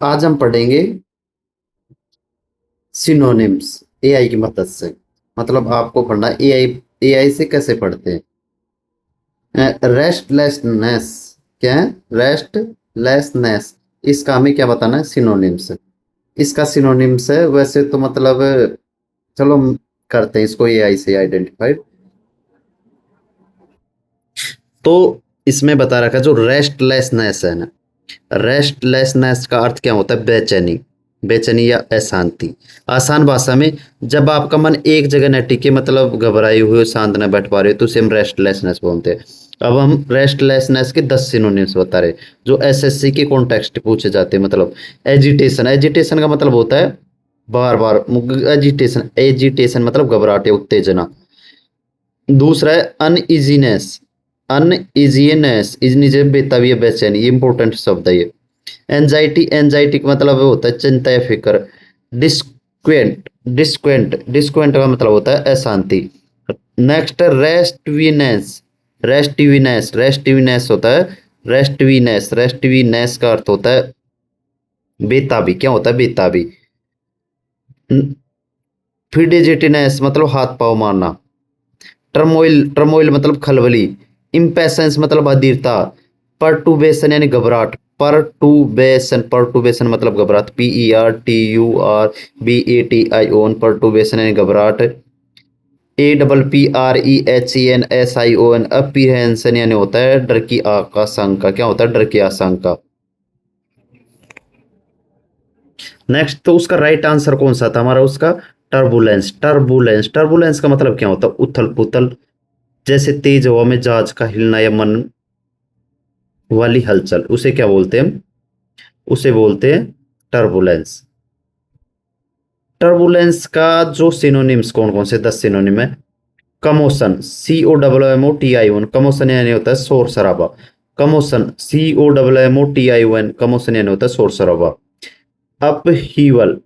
आज हम पढ़ेंगे सिनोनिम्स एआई की मदद से। मतलब आपको पढ़ना एआई। एआई से कैसे पढ़ते हैं? रेस्टलेसनेस क्या है? रेस्टलेसनेस। इसका हमें क्या बताना है? सिनोनिम्स। इसका सिनोनिम्स है वैसे तो मतलब चलो हम करते हैं इसको एआई से आइडेंटिफाइड। तो इसमें बता रखा है जो रेस्टलेसनेस है ना, रेस्टलेसनेस का अर्थ क्या होता है? बेचैनी। बेचैनी या अशांति। आसान भाषा में, जब आपका मन एक जगह न टिके, मतलब घबराए हुए शांत न बैठ पा रहे हो, तो उसे हम रेस्टलेसनेस बोलते हैं। अब हम रेस्टलेसनेस के 10 सिनोनिम्स बता रहे, जो एसएससी के कॉन्टेक्स्ट पूछे जाते हैं। मतलब एजिटेशन। एजिटेशन का मतलब होता है बार बार। एजिटेशन, एजिटेशन मतलब घबराहट या उत्तेजना। दूसरा है अनइजीनेस। अनइजीनेस, इजनी से बेताबी या बेचैनी, ये इंपॉर्टेंट शब्द है ये। एंजाइटी, एंजाइटी का मतलब होता है चिंता या फिक्र। डिस्क्वेंट, डिस्क्वेंट, डिस्क्वेंट का मतलब होता है अशांति। नेक्स्ट रेस्टवीनेस। रेस्टवीनेस, रेस्टवीनेस होता है रेस्टवीनेस, रेस्टवीनेस का अर्थ होता है बेताबी। क्या होता है? बेताबी। फिडेजिटिनेस मतलब हाथ पाँव मारना। टर्मोइल, टर्मोइल मतलब खलबली। इम्पेशंस मतलब अधीरता। परटूबेशन यानी घबराहट। परटूबेशन, परटूबेशन मतलब घबराहट। PERTURBATION, परटूबेशन यानी घबराहट। APPREHENSION, अप्रीहेंशन यानी होता है डर की आशंका। क्या होता है? डर की आशंका। नेक्स्ट, तो उसका राइट आंसर कौन सा था हमारा? उसका टर्बुलेंस। टर्बुलेंस, टर्बुलेंस का मतलब क्या होता है? उथल पुथल। जैसे तेज हवा में जहाज का हिलना या मन वाली हलचल, उसे क्या बोलते हैं हम? उसे बोलते हैं टर्बुलेंस। टर्बुलेंस का जो सिनोनिम्स कौन कौन से 10 सिनोनिम है? कमोशन, COMMOTION, कमोशन यानी होता है शोर शराबा। कमोशन, COMMOTION, कमोशन यानी होता है शोर शराबा। अपहीवल,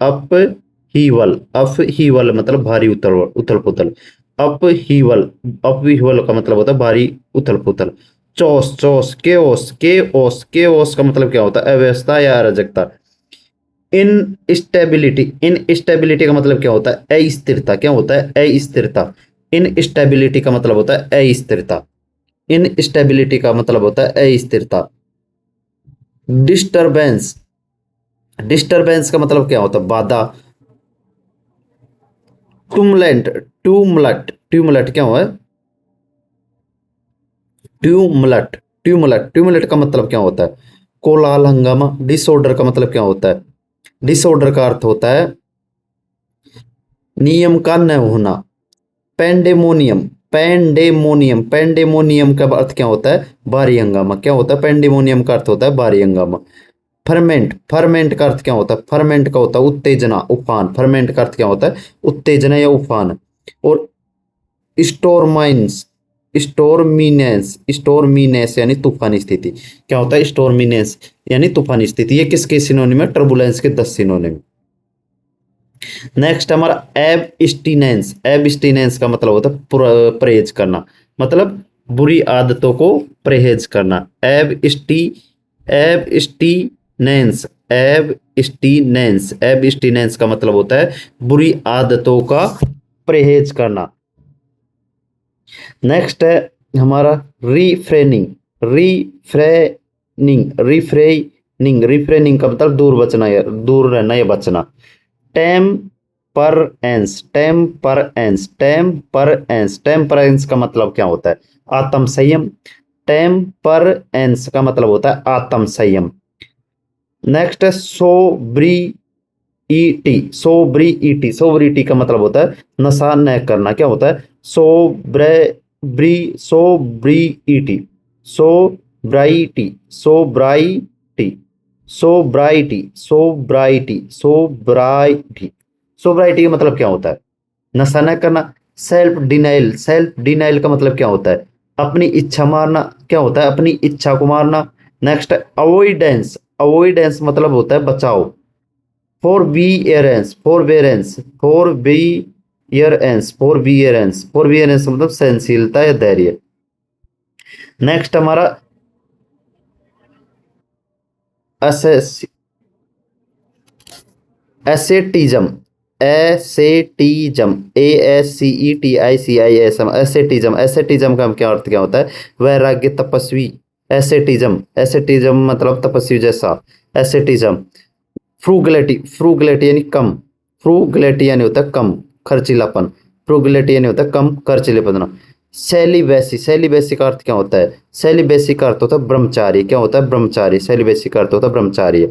अपहीवल, अपहीवल मतलब भारी उथल उथल पुथल। अपहीवल, अपहीवल का मतलब होता है भारी उथल पुथल। Chaos, chaos, chaos, chaos, chaos का मतलब क्या होता है? अव्यवस्था या अराजकता। इनस्टेबिलिटी, इनस्टेबिलिटी का मतलब क्या होता है? अस्थिरता। क्या होता है? अस्थिरता। इनस्टेबिलिटी का मतलब होता है अस्थिरता। इनस्टेबिलिटी का मतलब होता है अस्थिरता। डिस्टरबेंस, डिस्टरबेंस का मतलब क्या होता है? बाधा। टूमलेंट, ट्यूमलट, ट्यूमलट क्या हुआ? ट्यूमलट, ट्यूमलट, ट्यूमलट का मतलब क्या होता है? कोलाहल, हंगामा। डिसऑर्डर का मतलब क्या होता है? डिसऑर्डर का अर्थ होता है नियम का न होना। पेंडेमोनियम, पेंडेमोनियम, पेंडेमोनियम का अर्थ क्या होता है? भारी हंगामा। क्या होता है? पेंडेमोनियम का अर्थ होता है भारी हंगामा। फर्मेंट, फर्मेंट का अर्थ क्या होता है? फर्मेंट का होता है उत्तेजना, उफान। फर्मेंट का अर्थ क्या होता है? उत्तेजना या उफान। और स्टोरमाइंस, स्टोरमीनेस, स्टोरमीनेस यानी तूफानी स्थिति। क्या होता है? स्टोरमीनेस यानी तूफानी स्थिति। ये किसके सिनोनिम है? टर्बुलेंस के 10 सिनोनिम। नेक्स्ट हमारा एब्स्टिनेंस। एब्स्टिनेंस का मतलब होता है परहेज करना। मतलब बुरी आदतों को परहेज करना। एब्स्टिनेंस, एब्स्टिनेंस, एब्स्टिनेंस का मतलब होता है बुरी आदतों का परहेज करना। नेक्स्ट है हमारा रिफ्रेनिंग। रिफ्रेनिंग, रिफ्रेनिंग, रिफ्रेनिंग का मतलब दूर बचना या दूर रहना या बचना। टेम्परेंस, टेम्परेंस, टेम्परेंस, टेम्परेंस का मतलब क्या होता है? आत्म संयम। टेम्परेंस का मतलब होता है आत्म संयम। नेक्स्ट है सोब्रिईटी। सोब्रिईटी, सोब्रिटी का मतलब होता है नशा न करना। क्या होता है? सोब्री, सोब्रिईटी, सोब्राइटी, सोब्राइटी, सोब्राइटी, सोब्राइटी, सोब्राइटी। सोब्राइटी का मतलब क्या होता है? नशा न करना। सेल्फ डिनाइल, सेल्फ डिनाइल का मतलब क्या होता है? अपनी इच्छा मारना। क्या होता है? अपनी इच्छा को मारना। नेक्स्ट अवॉइडेंस, अवॉइडेंस मतलब होता है बचाव। फोरबियरेंस, फोरबेरेंस, फोरबियरेंस, फोरबियरेंस, फोरबियरेंस मतलब सहनशीलता या धैर्य। नेक्स्ट हमारा assess, asceticism, asceticism, ASCETICISM, asceticism. Asceticism का क्या अर्थ क्या होता है? वैराग्य, तपस्वी। एसेटिज्म, एसेटिज्म मतलब तपस्वी जैसा। एसेटिज्म। फ्रूगलिटी, फ्रूगलिटी यानी कम। फ्रूगलिटी यानी होता है कम खर्चीलापन। फ्रूगलिटी यानी होता है कम खर्चीलेपन। सेलिबेसी, सेलिबेसी का अर्थ क्या होता है? सेलिबेसी का अर्थ होता है ब्रह्मचारी। क्या होता है? ब्रह्मचारी। सेलिबेसी का अर्थ होता है ब्रह्मचारी।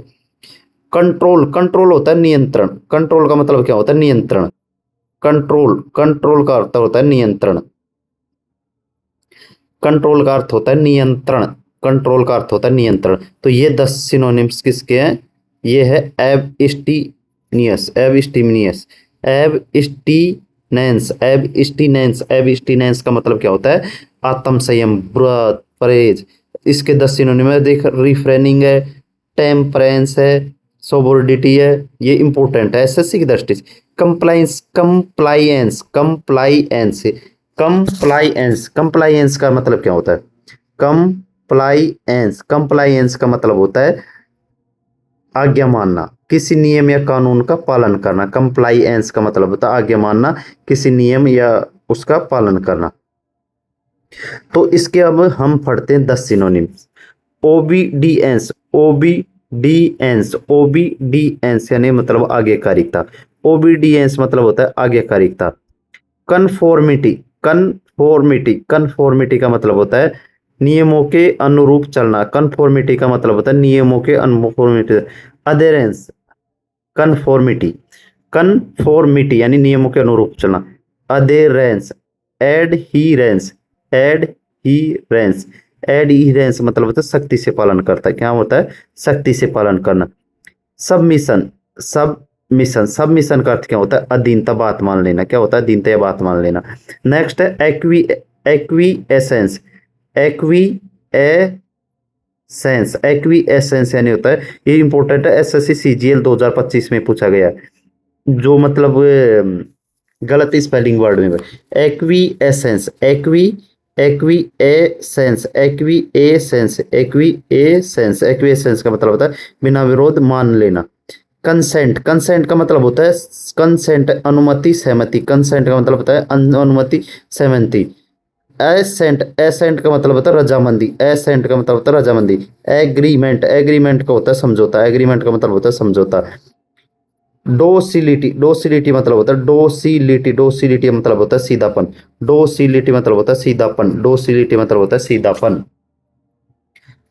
कंट्रोल, कंट्रोल होता है नियंत्रण। कंट्रोल का मतलब क्या होता है? नियंत्रण। कंट्रोल, कंट्रोल का अर्थ होता है नियंत्रण। कंट्रोल का अर्थ होता है नियंत्रण। कंट्रोल का अर्थ होता है नियंत्रण। तो ये 10 सिनोनिम्स किसके हैं? ये है एबस्टीनियस, एबस्टीनियस, एबस्टीनेंस, एबस्टीनेंस। एबस्टीनेंस का मतलब क्या होता है? आत्म संयम, व्रत, परहेज। इसके 10 सिनोनिम है देख, रिफ्रेनिंग है, टेम्परेंस है, सोबोरिटी है। ये इंपॉर्टेंट है एसएससी की दृष्टि से। Compliance, compliance, compliance, compliance, compliance का मतलब क्या होता है? कंप्लायंस, कंप्लायंस का मतलब होता है आज्ञा मानना, किसी नियम या कानून का पालन करना। कंप्लायंस का मतलब होता है आज्ञा मानना, किसी नियम या उसका पालन करना। तो इसके अब हम पढ़ते हैं 10 सिनोनिम्स। ओबीडीएंस, ओबीडीएंस, ओबीडीएंस यानी मतलब आज्ञाकारिता। ओबीडीएंस मतलब होता है आज्ञाकारिता। कन्फॉर्मिटी, कन्फॉर्मिटी, कन्फॉर्मिटी का मतलब होता है नियमों के अनुरूप चलना। कन्फॉर्मिटी का मतलब होता है नियमों के अनुरूप। अधेरेंस, कन्फॉर्मिटी, कन्फॉर्मिटी यानी नियमों के अनुरूप चलना। अधेरेंस, एडहीरेंस, एडहीरेंस, एडहीरेंस मतलब होता है सख्ती से पालन करता है। क्या होता है? सख्ती से पालन करना। सबमिशन, सबमिशन, सबमिशन का अर्थ क्या होता है? अधीनता, बात मान लेना। क्या होता है? अधीनता या बात मान लेना। नेक्स्ट है एक्वी, acquiescence, acquiescence, acquiescence यानी होता है, ये इंपॉर्टेंट है, एसएससी सीजीएल 2025 में पूछा गया है। जो मतलब गलत स्पेलिंग वर्ड में equi essence, equi, equi essence, acquiescence, acquiescence, equi essence का मतलब होता है बिना विरोध मान लेना। कंसेंट, कंसेंट का मतलब होता है कंसेंट, अनुमति, सहमति। कंसेंट का मतलब होता है अनुमति, सहमति। एसेंट, एसेंट का मतलब होता है रजामंदी। एसेंट का मतलब होता है रजामंदी। एग्रीमेंट, एग्रीमेंट का होता है समझौता। एग्रीमेंट का मतलब होता है समझौता। डोसिलिटी, डोसिलिटी मतलब होता है डोसिलिटी, डोसिलिटी मतलब होता है सीधापन। डोसिलिटी मतलब होता है सीधापन। डोसिलिटी मतलब होता है सीधापन।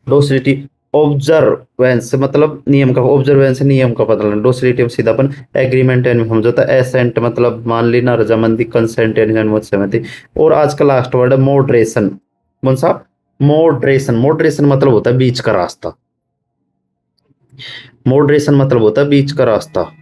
डोसिलिटी। ऑब्जर्वेंस मतलब नियम का, ऑब्जर्वेंस नियम का पता लगना। डोसिलिटी में सीधापन। एग्रीमेंट यानी समझौता। एसेंट मतलब मान लेना, रजामंदी। कंसेंट यानी अनुमति, सहमति। और आज का लास्ट वर्ड है मॉडरेशन। कौन सा? मॉडरेशन। मॉडरेशन मतलब होता है बीच का रास्ता। मॉडरेशन मतलब होता है बीच का रास्ता।